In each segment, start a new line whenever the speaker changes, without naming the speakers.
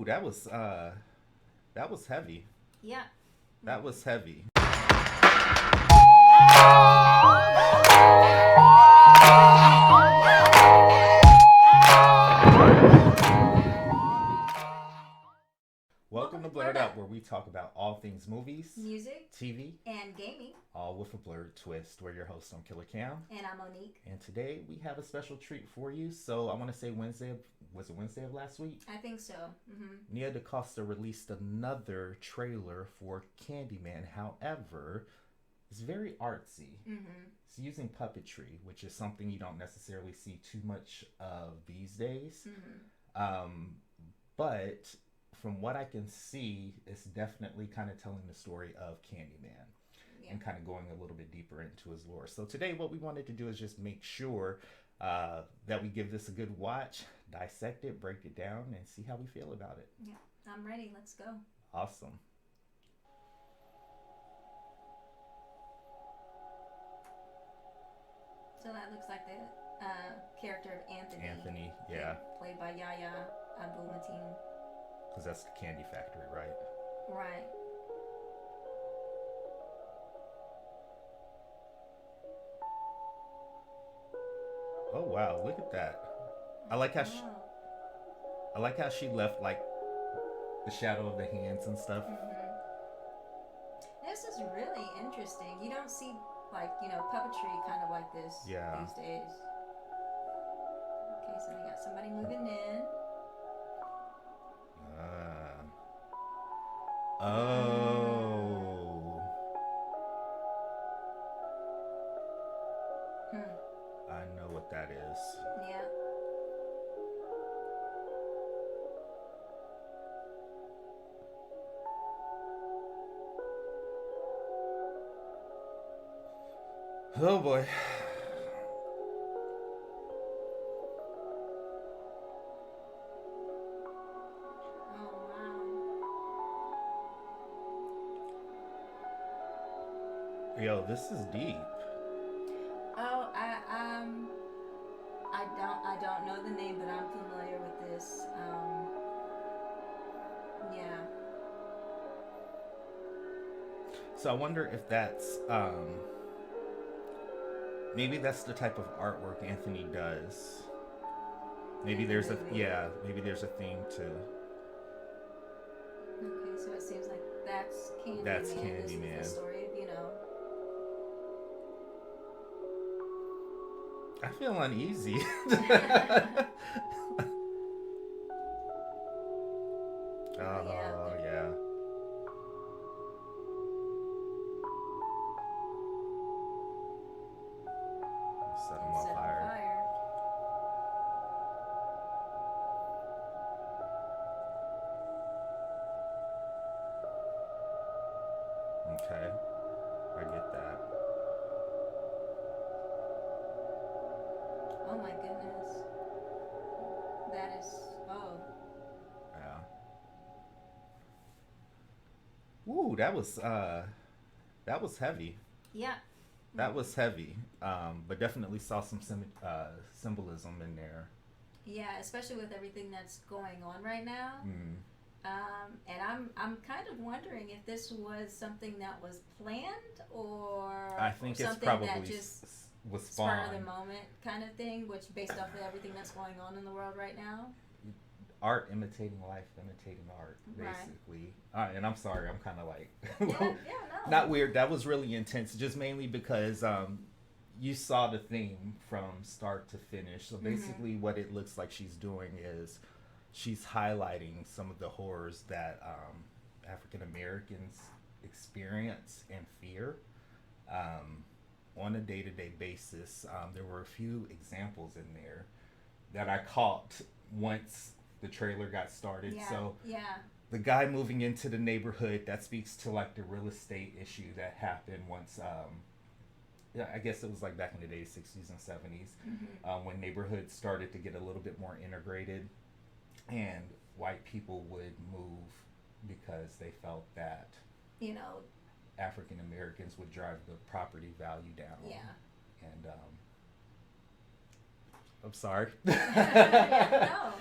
That was heavy.
Yeah.
That was heavy. Welcome to Blerd Up, where we talk about all things movies,
music,
TV,
and gaming,
all with a blurred twist. We're your host, I'm Killer Cam.
And I'm Monique.
And today we have a special treat for you. So I want to say was it Wednesday of last week?
I think so.
Nia DaCosta released another trailer for Candyman. However, it's very artsy. It's using puppetry, which is something you don't necessarily see too much of these days. But from what I can see, it's definitely kind of telling the story of Candyman and kind of going a little bit deeper into his lore. So today what we wanted to do is just make sure that we give this a good watch, dissect it, break it down, and see how we feel about it.
Yeah, I'm ready. Let's go.
Awesome.
So that looks like the character of Anthony.
Anthony, yeah.
Played by Yahya Abdul-Mateen.
Because that's the Candy Factory, right?
Right.
Oh wow, look at that. I like how she left like the shadow of the hands and stuff.
This is really interesting. You don't see puppetry kind of like this these days. Okay, so we got somebody moving in.
Oh. I know what that is.
Yeah.
Oh boy. Yo, this is deep.
Oh, I don't know the name, but I'm familiar with this. Yeah.
So I wonder if that's maybe that's the type of artwork Anthony does. Maybe there's a theme to.
Okay, so it seems like that's Candyman.
That's
Candyman. This is the story of,
I feel uneasy. Oh, yeah. Set him on fire. Okay, I get that.
Oh my goodness. That is,
Yeah. Ooh, that was heavy.
Yeah.
That was heavy. But definitely saw some symbolism in there.
Yeah, especially with everything that's going on right now. And I'm kind of wondering if this was something that was planned or
I think
or
it's probably
that just
was
spur
spawned.
of the moment kind of thing, which based off of everything that's going on in the world right now.
Art imitating life, imitating art, basically. Right. And I'm sorry, I'm kind of like
no.
Not weird. That was really intense, just mainly because you saw the theme from start to finish. So basically, what it looks like she's doing is she's highlighting some of the horrors that African Americans experience and fear on a day-to-day basis. There were a few examples in there that I caught once the trailer got started. The guy moving into the neighborhood, that speaks to like the real estate issue that happened once I guess it was like back in the days, 60s and 70s, when neighborhoods started to get a little bit more integrated and white people would move because they felt that African Americans would drive the property value down.
Yeah.
And I'm sorry.
No.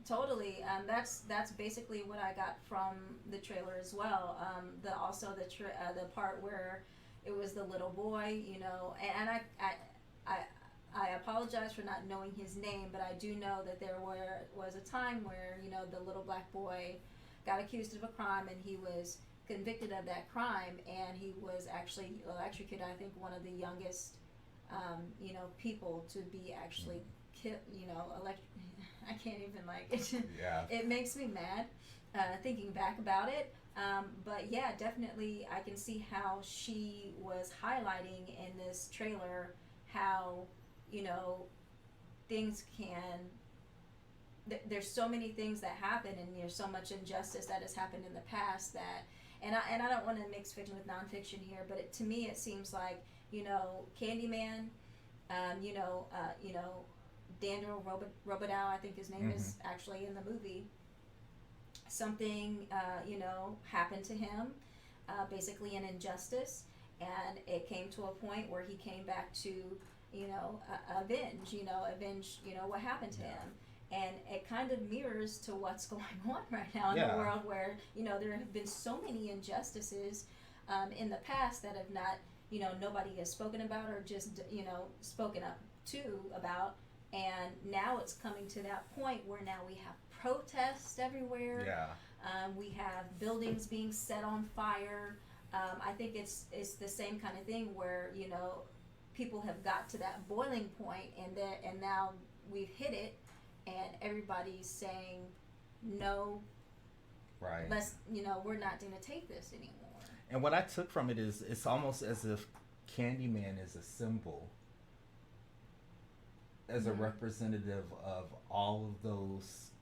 Totally. That's basically what I got from the trailer as well. The part where it was the little boy, you know, and I apologize for not knowing his name, but I do know that was a time where, you know, the little black boy got accused of a crime and he was convicted of that crime, and he was actually electrocuted. I think one of the youngest, you know, people to be actually killed. You know, I can't even like it.
Yeah.
It makes me mad thinking back about it. But yeah, definitely, I can see how she was highlighting in this trailer how, you know, things can. There's so many things that happen, and there's so much injustice that has happened in the past that, and I don't want to mix fiction with nonfiction here, but to me it seems like, you know, Candyman, you know, Daniel Robidoux, I think his name is actually in the movie. Something, you know, happened to him, basically an injustice, and it came to a point where he came back to, you know, avenge, you know, what happened to him. And it kind of mirrors to what's going on right now in the world, where, you know, there have been so many injustices in the past that have not, you know, nobody has spoken about or just, you know, spoken up to about. And now it's coming to that point where now we have protests everywhere.
Yeah.
We have buildings being set on fire. I think it's the same kind of thing where, you know, people have got to that boiling point, and now we've hit it. And everybody's saying, no,
right.
Let's, you know, we're not going to take this anymore.
And what I took from it is it's almost as if Candyman is a symbol, as a representative of all of those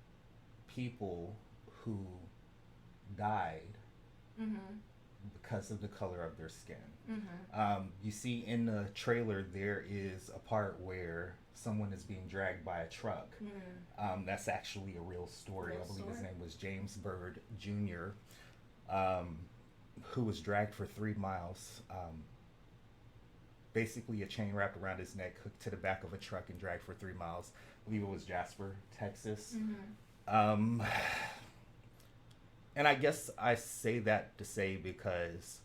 people who died because of the color of their skin. You see in the trailer there is a part where someone is being dragged by a truck. That's actually a real story. I believe his name was James Byrd Jr., who was dragged for 3 miles. Basically a chain wrapped around his neck, hooked to the back of a truck and dragged for 3 miles. I believe it was Jasper, Texas. And I guess I say that to say because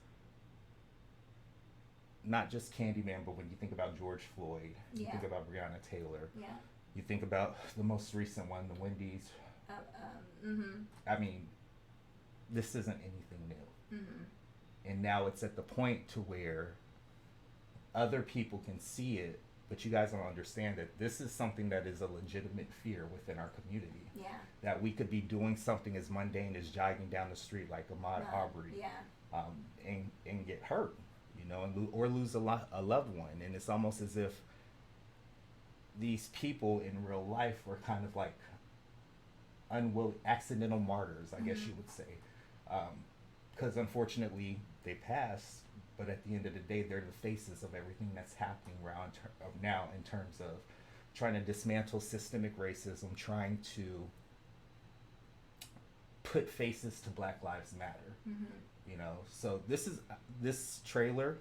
not just Candyman, but when you think about George Floyd, you think about Breonna Taylor, you think about the most recent one, the Wendy's. I mean, this isn't anything new. And now it's at the point to where other people can see it, but you guys don't understand that this is something that is a legitimate fear within our community. That we could be doing something as mundane as jogging down the street like Ahmaud Arbery, and get hurt, you know, or lose a loved one. And it's almost as if these people in real life were kind of like accidental martyrs, I guess you would say, because unfortunately they passed. But at the end of the day, they're the faces of everything that's happening around now in terms of trying to dismantle systemic racism, trying to put faces to Black Lives Matter. You know, so this trailer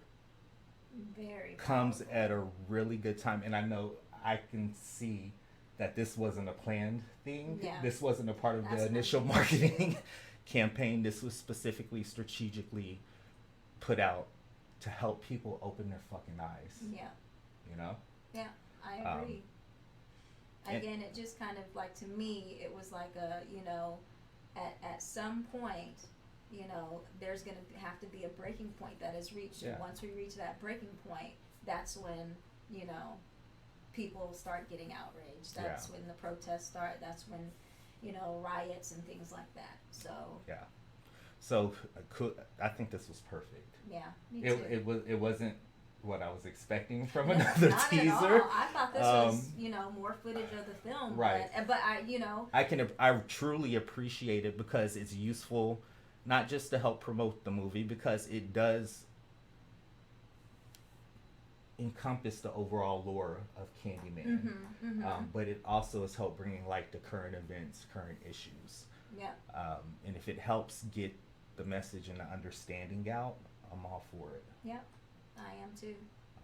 very
comes
powerful.
at a really good time, and I know I can see that this wasn't a planned thing. This wasn't a part of the initial marketing campaign. This was specifically strategically put out to help people open their fucking eyes. You know?
Yeah, I agree. Again, it just kind of like, to me, it was like a, you know, at some point, you know, there's going to have to be a breaking point that is reached. And once we reach that breaking point, that's when, you know, people start getting outraged. That's when the protests start. That's when, you know, riots and things like that. So. Yeah.
So I think this was perfect.
Yeah, me too.
It wasn't what I was expecting from another teaser.
At all. I thought this was, you know, more footage of the film.
Right.
But I, you know.
I truly appreciate it because it's useful, not just to help promote the movie, because it does encompass the overall lore of Candyman. But it also has helped bringing light to current events, current issues. And if it helps get the message and the understanding out, I'm all for it.
I am too.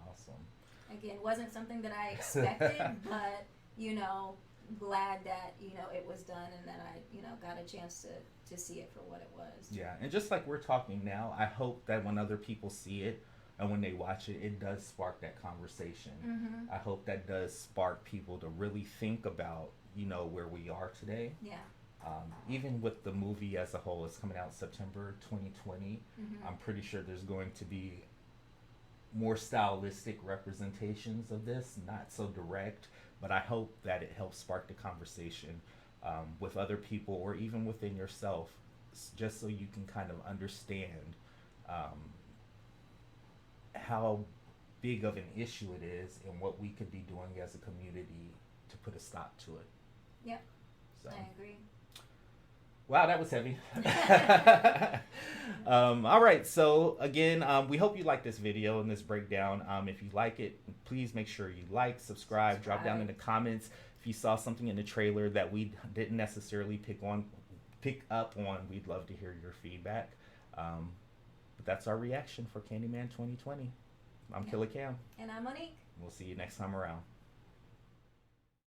Awesome.
Again, wasn't something that I expected, but, you know, glad that it was done and that I got a chance to see it for what it was.
Yeah, and just like we're talking now, I hope that when other people see it and when they watch it, it does spark that conversation.
Mm-hmm.
I hope that does spark people to really think about where we are today.
Yeah.
Even with the movie as a whole, it's coming out September 2020.
Mm-hmm.
I'm pretty sure there's going to be more stylistic representations of this, not so direct, but I hope that it helps spark the conversation with other people or even within yourself, just so you can kind of understand how big of an issue it is and what we could be doing as a community to put a stop to it.
Yep.
So.
I agree.
Wow, that was heavy. All right, so again, we hope you like this video and this breakdown. If you like it, please make sure you like, subscribe, drop down in the comments. If you saw something in the trailer that we didn't necessarily pick up on, we'd love to hear your feedback. But that's our reaction for Candyman 2020. I'm Killer Cam.
And I'm Monique.
We'll see you next time around.